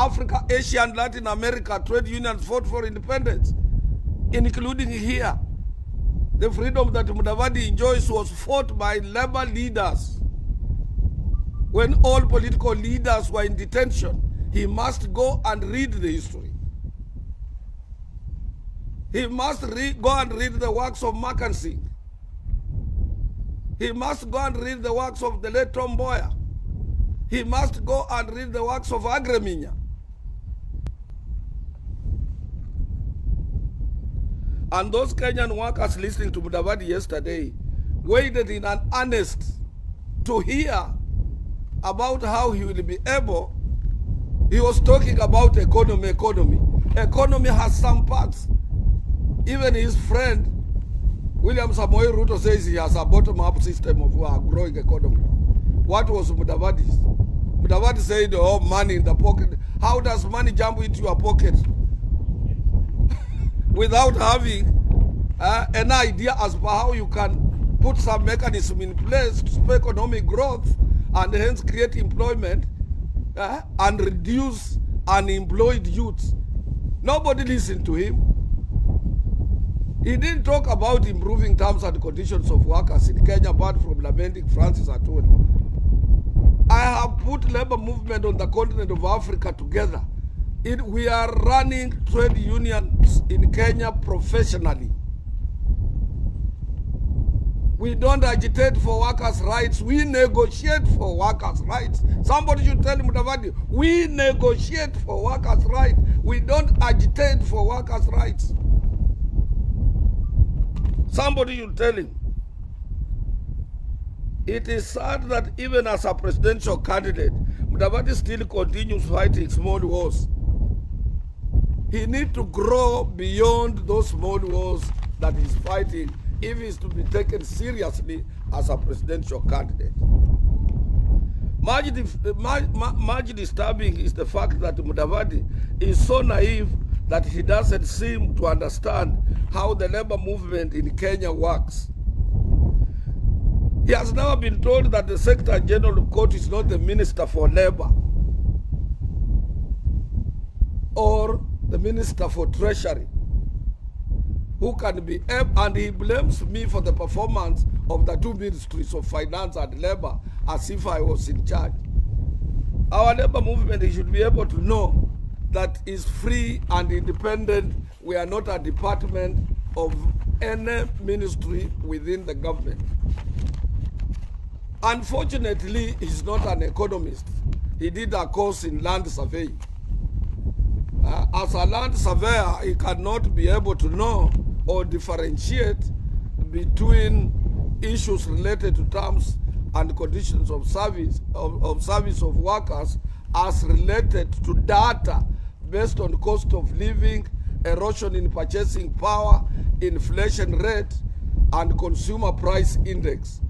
Africa, Asia, and Latin America, trade unions fought for independence, including here. The freedom that Mudavadi enjoys was fought by labor leaders. When all political leaders were in detention, he must go and read the history. He must go and read the works of Mackenzie. He must go and read the works of the late Tom Mboya. He must go and read the works of Agreminya. And those Kenyan workers listening to Mudavadi yesterday waited in an earnest to hear about how he will be able. He was talking about economy. Economy has some parts. Even his friend, William Samoei Ruto, says he has a bottom-up system of growing economy. What was Mudavadi's? Mudavadi said, oh, money in the pocket. How does money jump into your pocket? Without having an idea as to how you can put some mechanism in place to spur economic growth and hence create employment and reduce unemployed youths. Nobody listened to him. He didn't talk about improving terms and conditions of workers in Kenya apart from lamenting Francis Atwoli. I have put labor movement on the continent of Africa together. We are running trade unions in Kenya professionally. We don't agitate for workers' rights. We negotiate for workers' rights. Somebody should tell Mudavadi, we negotiate for workers' rights. We don't agitate for workers' rights. Somebody should tell him. It is sad that even as a presidential candidate, Mudavadi still continues fighting small wars. He needs to grow beyond those small wars that he's fighting if he's to be taken seriously as a presidential candidate. Much disturbing is the fact that Mudavadi is so naive that he doesn't seem to understand how the labor movement in Kenya works. He has never been told that the Secretary General of Court is not the Minister for Labor or the Minister for Treasury, who can be, and he blames me for the performance of the two ministries of Finance and Labor as if I was in charge. Our labor movement, he should be able to know that is free and independent. We are not a department of any ministry within the government. Unfortunately, he's not an economist. He did a course in land surveying. As a land surveyor, he cannot be able to know or differentiate between issues related to terms and conditions of service of workers as related to data based on cost of living, erosion in purchasing power, inflation rate, and consumer price index.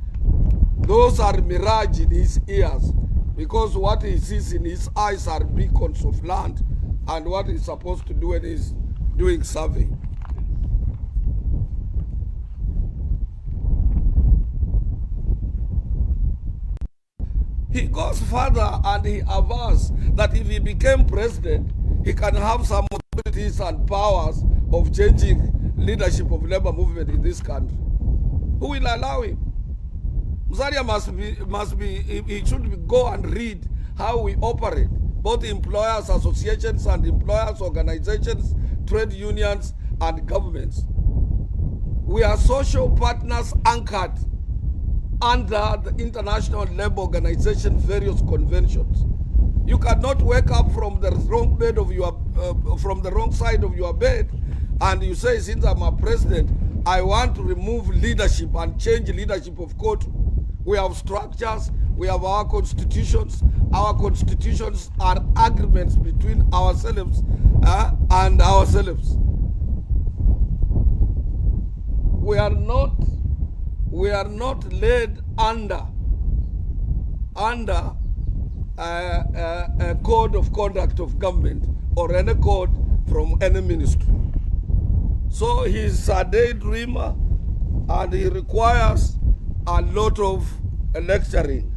Those are mirage in his ears, because what he sees in his eyes are beacons of land and what he's supposed to do when he's doing survey. He goes further and he avers that if he became president, he can have some authorities and powers of changing leadership of labor movement in this country. Who will allow him? Musalia he should go and read how we operate, both employers associations and employers organizations, trade unions and governments. We are social partners anchored under the International Labour Organization various conventions. You cannot wake up from the wrong bed of your from the wrong side of your bed and you say, since I'm a president, I want to remove leadership and change leadership of court. We have structures, we have our constitutions. Our constitutions are agreements between ourselves and ourselves. We are not led under a code of conduct of government or any code from any ministry. So he's a daydreamer and he requires a lot of lecturing.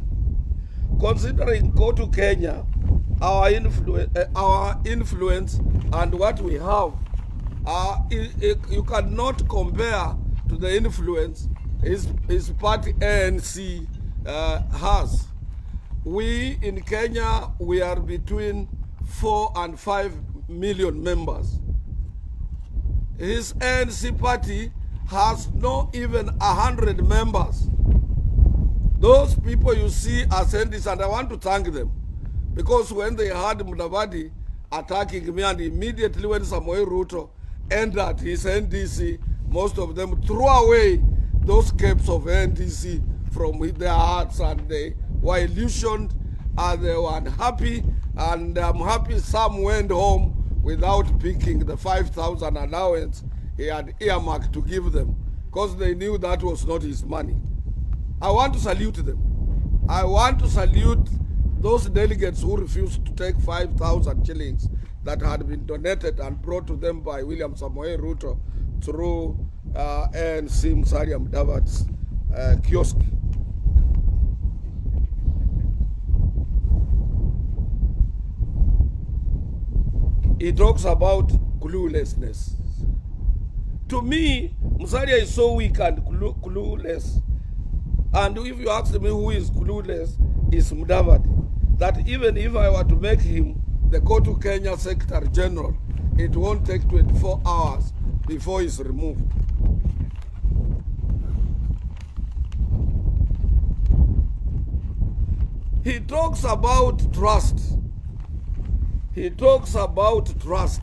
Considering go to Kenya our influence and what we have, you cannot compare to the influence his party ANC has. We in Kenya, we are between 4 and 5 million members. His ANC party has not even 100 members. Those people you see as NDC, and I want to thank them, because when they had Mudavadi attacking me, and immediately when Samoei Ruto entered his NDC, most of them threw away those capes of NDC from their hearts, and they were illusioned, and they were unhappy, and I'm happy some went home without picking the 5,000 allowance he had earmarked to give them, because they knew that was not his money. I want to salute them. I want to salute those delegates who refused to take 5,000 shillings that had been donated and brought to them by William Samoei Ruto through ANC Musalia Mudavadi's kiosk. He talks about cluelessness. To me, Musalia is so weak and clueless. And if you ask me who is clueless, is Mudavadi. That even if I were to make him the Kotu Kenya Secretary General, it won't take 24 hours before he's removed. He talks about trust. He talks about trust.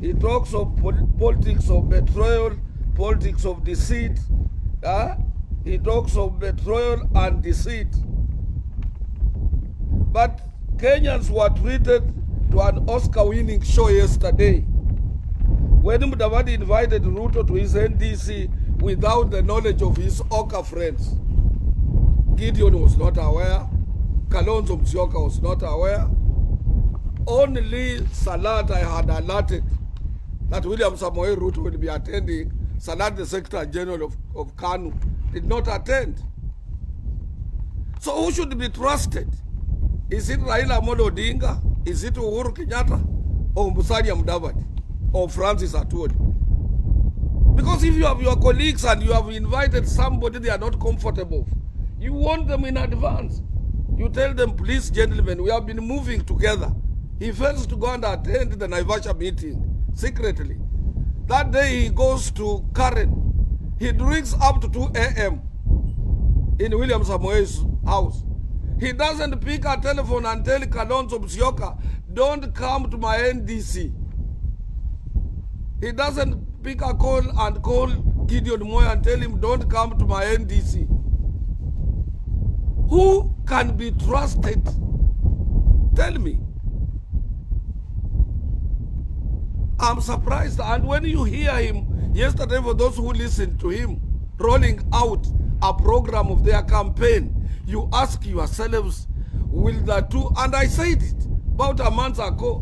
He talks of politics of betrayal, politics of deceit. He talks of betrayal and deceit. But Kenyans were treated to an Oscar-winning show yesterday when Mudavadi invited Ruto to his NDC without the knowledge of his Oka friends. Gideon was not aware. Kalonzo Musyoka was not aware. Only Salat, I had alerted that William Samoei Ruto will be attending. Salat, the Secretary General of KANU, did not attend. So who should be trusted? Is it Raila Amolo Odinga? Is it Uhuru Kenyatta? Or Musalia Mudavadi? Or Francis Atwoli? Because if you have your colleagues and you have invited somebody they are not comfortable, you want them in advance. You tell them, please, gentlemen, we have been moving together. He fails to go and attend the Naivasha meeting secretly. That day he goes to Karen. He drinks up to 2 a.m. in William Samoei's house. He doesn't pick a telephone and tell Kalonzo Musyoka, don't come to my NDC. He doesn't pick a call and call Gideon Moi and tell him, don't come to my NDC. Who can be trusted? Tell me. I'm surprised. And when you hear him, yesterday for those who listened to him, rolling out a program of their campaign, you ask yourselves, will the two, and I said it about a month ago,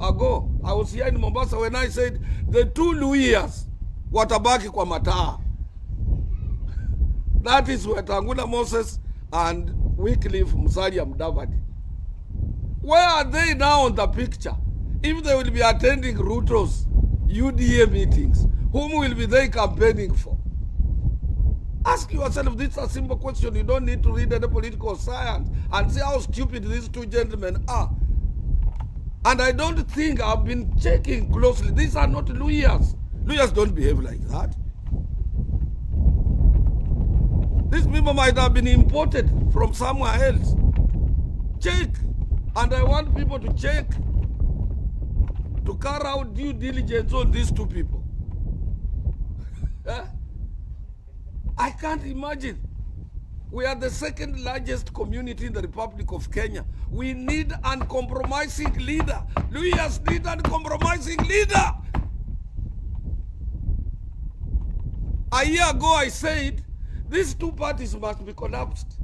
I was here in Mombasa when I said, the two Luias, watabaki kwa mataa. That is Wetangula Moses and Wycliffe Musalia Mudavadi. Where are they now on the picture? If they will be attending Ruto's UDA meetings, whom will be they campaigning for? Ask yourself, this is a simple question. You don't need to read any political science and see how stupid these two gentlemen are. And I don't think I've been checking closely. These are not lawyers. Lawyers don't behave like that. These people might have been imported from somewhere else. Check. And I want people to check, to carry out due diligence on these two people. I can't imagine. We are the second largest community in the Republic of Kenya. We need an uncompromising leader. Lawyers need an uncompromising leader. A year ago I said, these two parties must be collapsed.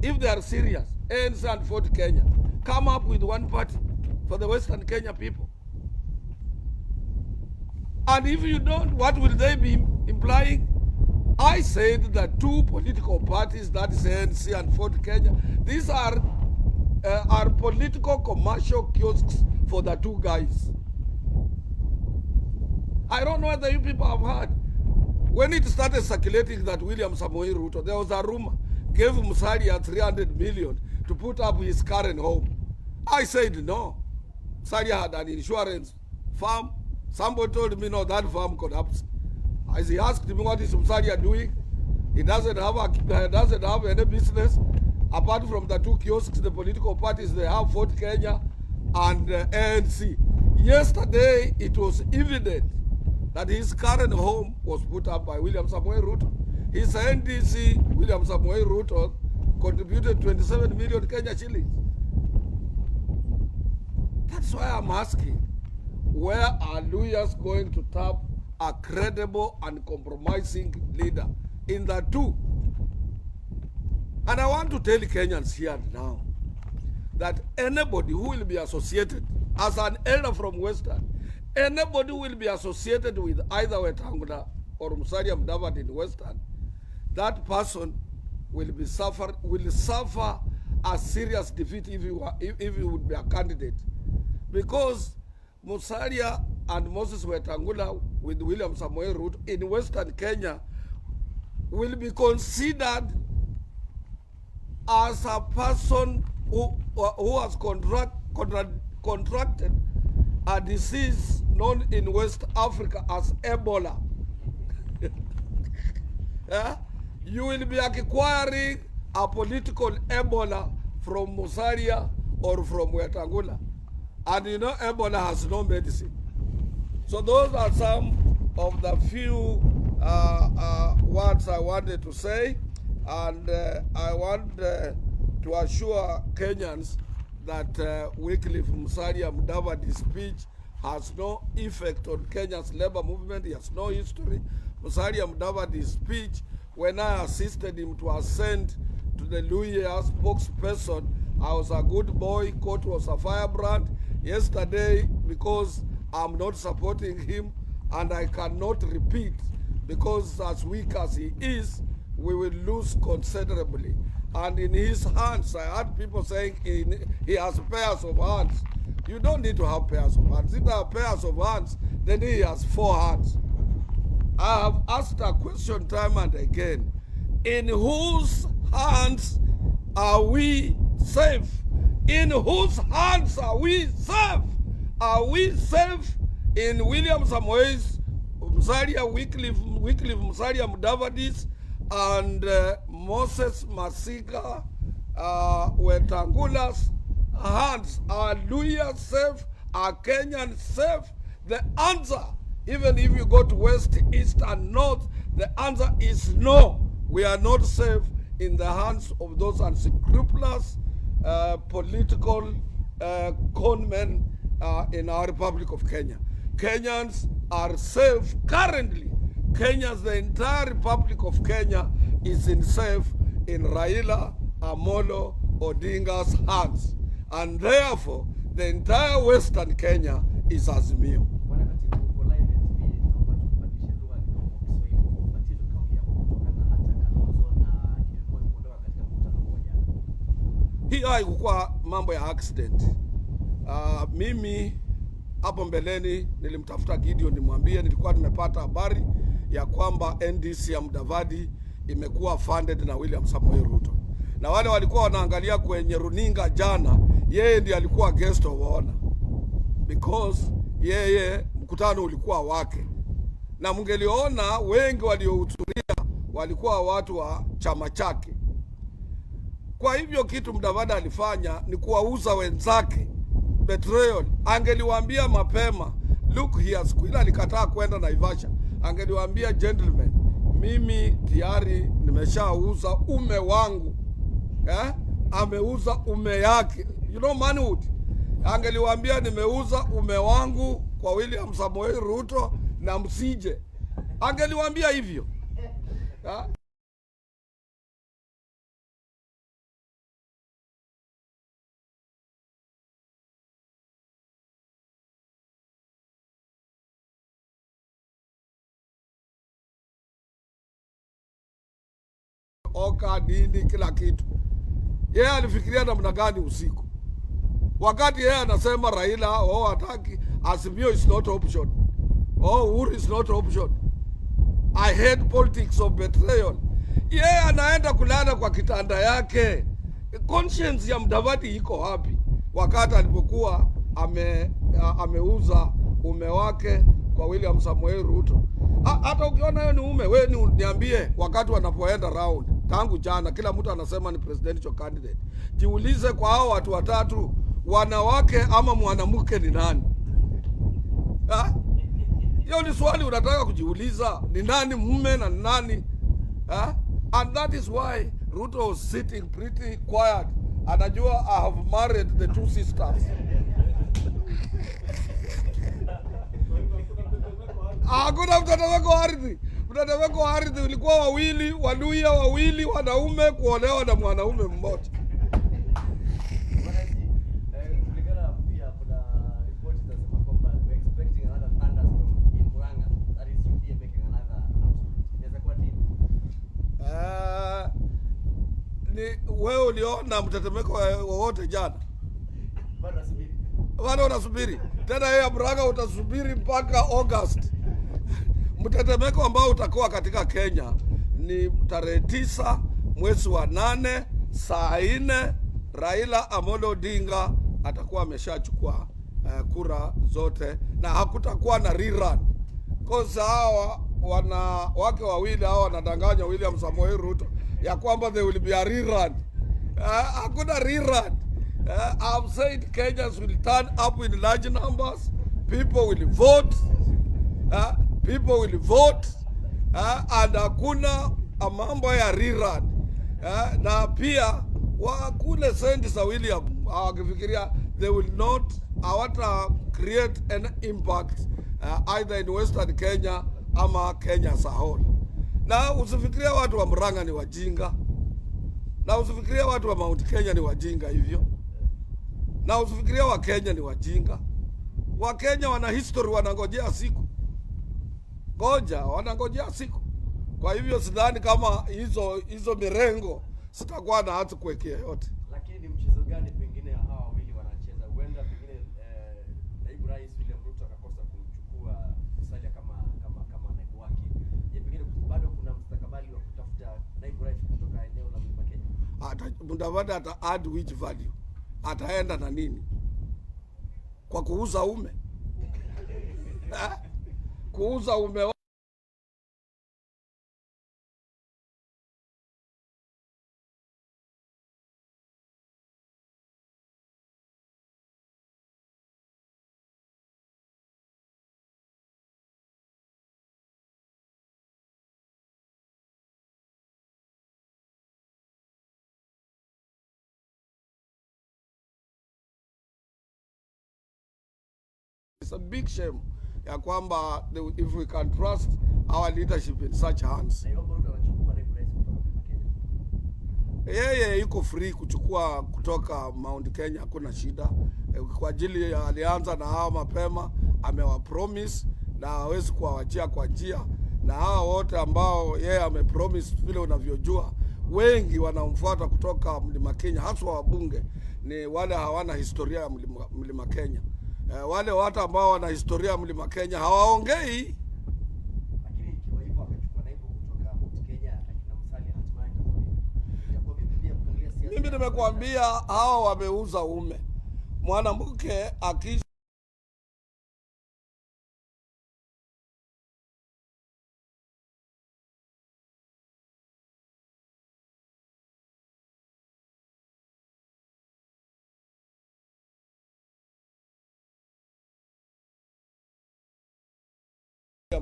If they are serious, ANC and Ford Kenya, come up with one party for the Western Kenya people. And if you don't, what will they be implying? I said that two political parties, that is ANC and Ford Kenya, these are are political commercial kiosks for the two guys. I don't know whether you people have heard. When it started circulating that William Samoei Ruto, there was a rumor, gave Musalia 300 million to put up his current home. I said no. Musalia had an insurance farm. Somebody told me, no, that farm collapsed. As he asked me, what is Musalia doing? He doesn't have any business. Apart from the two kiosks, the political parties, they have Fort Kenya and ANC. Yesterday, it was evident that his current home was put up by William Samoei Ruto. His NDC, William Samoei Ruto, contributed 27 million Kenya shillings. That's why I'm asking, where are lawyers going to tap a credible and compromising leader in the two? And I want to tell Kenyans here and now that anybody who will be associated, as an elder from Western, anybody who will be associated with either Wetangula or Musalia Mudavadi in Western, that person will suffer a serious defeat if he would be a candidate. Because Musalia and Moses Wetangula with William Samoei Ruto in Western Kenya will be considered as a person who has contracted a disease known in West Africa as Ebola. Yeah? You will be acquiring a political Ebola from Musalia or from Wetangula. And you know Ebola has no medicine. So those are some of the few words I wanted to say. And I want to assure Kenyans that Wycliffe Musalia Mudavadi's speech has no effect on Kenya's labor movement. He has no history. Musalia Mudavadi's speech, when I assisted him to ascend to the Luhya spokesperson, I was a good boy. Court was a firebrand. Yesterday, because I'm not supporting him, and I cannot repeat, because as weak as he is, we will lose considerably. And in his hands, I heard people saying he has pairs of hands. You don't need to have pairs of hands. If there are pairs of hands, then he has 4 hands. I have asked a question time and again. In whose hands are we safe? In whose hands are we safe? Are we safe in William Samoei's, Wycliffe Musalia Mudavadi's, and Moses Masika Wetangula's hands? Are Luhya safe? Are Kenyans safe? The answer, even if you go to West, East, and North, the answer is no. We are not safe in the hands of those unscrupulous political conmen in our Republic of Kenya. Kenyans are safe currently. Kenyans, the entire Republic of Kenya is safe in Raila Amolo Odinga's hands. And therefore, the entire Western Kenya is Azimio. Hii haikuwa mambo ya accident. Mimi hapo mbeleni nilimtafuta Gideon nimwambie nilikuwa nimepata habari ya kwamba NDC ya Mudavadi imekuwa funded na William Samoei Ruto. Na wale walikuwa wanaangalia kwenye runinga jana, yeye ndiye alikuwa guest of honor. Because yeye mkutano ulikuwa wake. Na mngeliona wengi waliohudhuria walikuwa watu wa chama chake. Kwa hivyo kitu Mudavadi alifanya ni kuwauza wenzake. Betrayal. Angeliwaambia mapema, look here, siku ile alikataa kwenda Naivasha. Angeliwaambia, gentlemen, mimi tayari nimeshauza ume wangu. Ameuza ume yake. You know manhood. Angeliwaambia nimeuza ume wangu kwa William Samoei Ruto na msije. Angeliwaambia hivyo. Oka dini kila kitu. Yeye alifikiria namna gani usiku? Wakati yeye anasema Raila hataki, Azimio is not option. Uhuru is not option. I hate politics of betrayal. Yeye anaenda kulala kwa kitanda yake. Conscience ya Mudavadi iko wapi? Wakati alipokuwa ameuza ume wake kwa William Samoei Ruto. Hata ukiona yeye ni ume, wewe niambie, wakati wanapoenda round tangu jana kila mtu anasema ni presidential candidate. Jiulize kwa hao watu watatu, wanawake ama mwanamke ni nani? Hiyo ni swali unataka kujiuliza, ni nani mume na nani? And that is why Ruto was sitting pretty quiet. Anajua I have married the two sisters. Hakuna mtetemeko ardhi. Mtetemeko ardhi ulikuwa wawili, Waluya wawili, wanaume kuolewa na mwanaume mmoja. Wewe uliona mtetemeko wowote jana? Bado unasubiri? Tena yeye Murang'a utasubiri mpaka August. Mtetemeko ambao utakuwa katika Kenya ni tarehe 9 mwezi wa 8 saa 4. Raila Amolo Odinga atakuwa ameshachukua kura zote na hakutakuwa na rerun. Kwa hawa wanawake wawili hao wanadanganya William Samoei Ruto ya kwamba they will be a rerun. Hakuna rerun. I've said Kenyans will turn up in large numbers. People will vote. People will vote. And hakuna mambo ya rerun. Na pia wakule sendi za William wakifikiria they will not create an impact either in Western Kenya ama Kenya as a whole. Na usifikiria watu wa Murang'a ni wajinga. Na usifikiria watu wa Mount Kenya ni wajinga hivyo. Na usifikiria wa Kenya ni wajinga. Wa Kenya wana history, wanangojea siku. Wanangojea siku. Kwa hivyo sidhani kama hizo mirengo sitakuwa na hata kuwekea yote. Lakini ni mchezo gani pengine hawa wawili wanacheza? Huenda pengine naibu rais William Ruto akakosa kuchukua Musalia kama naibu wake. Je, pengine bado kuna mustakabali wa kutafuta naibu rais kutoka eneo la Mlima Kenya? Mudavadi ata add which value? Ataenda na nini? Kwa kuuza ume? Kuuza ume It's a big shame ya kwamba if we can trust our leadership in such hands. Yeye yuko free kuchukua kutoka Mount Kenya, hakuna shida. Kwa ajili alianza na hao mapema, amewapromise na hawezi kuwaachia kwa njia. Na hao wote ambao yeye amepromise, vile unavyojua, wengi wanamfuata kutoka Mlima Kenya, haswa wabunge ni wale hawana historia ya Mlima Kenya. Wale watu ambao wana historia Mlima Kenya hawaongei. Lakini ikiwa hivyo akachukua naibu kutoka Mount Kenya na Musalia hatimaye itakuwa pia kuangalia siasa. Mimi nimekuambia hawa wameuza ume. Mwanamke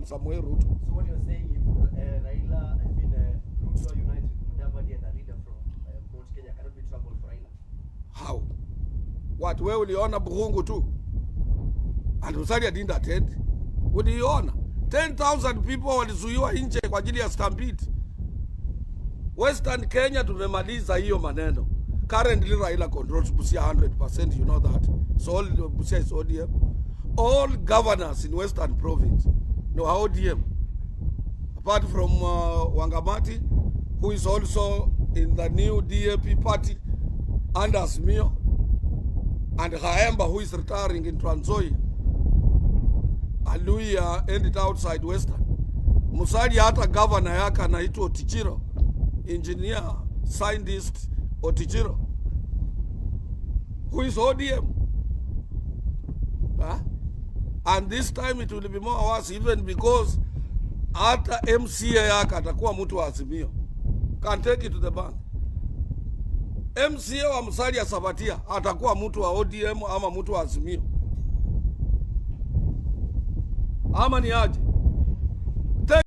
Samoei Ruto. So what you're saying, if Raila, Ruto unites with Mudavadi and a leader from Mount Kenya, cannot be trouble for Raila? How? What, wewe uliona Buhungu tu? And Musalia didn't attend. Uliona 10,000 people walizuiwa nje kwa ajili ya stampede. Western Kenya tumemaliza hiyo maneno. Currently Raila controls Busia 100%, you know that. So all Busia is ODM. All governors in Western province no ODM, apart from Wangamati, who is also in the new DAP party under Azimio, and and Haemba, who is retiring in Trans Nzoia. Aluya ended outside Western. Musalia hata governor yake anaitwa Otichiro, engineer, scientist Otichiro, who is ODM. Huh? And this time it will be more worse, even because hata MCA yake atakuwa mtu wa Azimio. Can take it to the bank. MCA wa Musalia Sabatia atakuwa mtu wa ODM ama mtu wa Azimio. Ama ni aje?